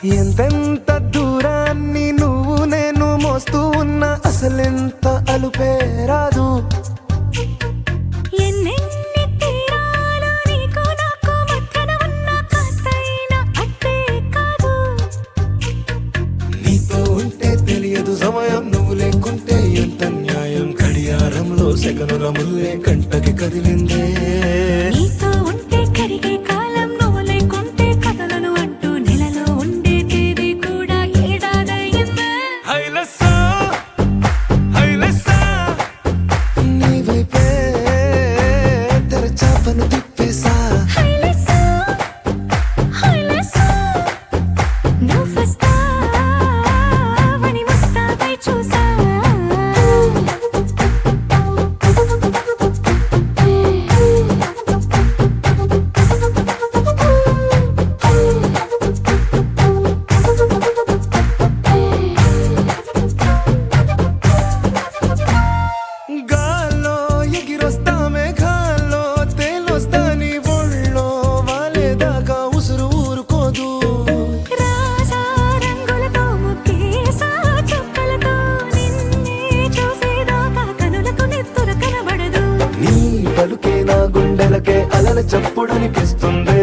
ఎంతెంత దూరాన్ని నువ్వు నేను మోస్తూ ఉన్నా అసలెంత అలుపే రాదు. ఎన్నెన్ని తీరాలు నీకు నాకు మధ్యన ఉన్న కాస్తైనా అట్టే కాదు. నీతో ఉంటే తెలియదు సమయం, నువ్వు లేకుంటే ఎంత న్యాయం. గడియారంలో సెకనుల ముల్లే కంటకి కదిలిందే. నీతో ఉంటే కరిగే కాలం, నువ్వు లేకుంటే కథలను అంటూ నెలలో ఉండే తేదీ కూడా ఏడాదయ్యిందే. హైలెస్సా హైలెస్సా నీ వైపే తెరచాపను తిప్పేసా. హైలెస్సా హైలెస్సా నువ్వొస్తావని ముస్తాబై చూసా. గాల్లో ఎగిరొస్తా మేఘాల్లో తేలొస్తా నీ ఒళ్ళో వాలేదాకా ఉసురు ఊరుకోదు. రాజా రంగులతో ముక్కేసా చుక్కలతో నిన్నే చూసేదాకా కనులకు నెత్తురు కనబడదు. నీ పలుకే నా గుండెలకే అలల చప్పుడనిపిస్తుంది.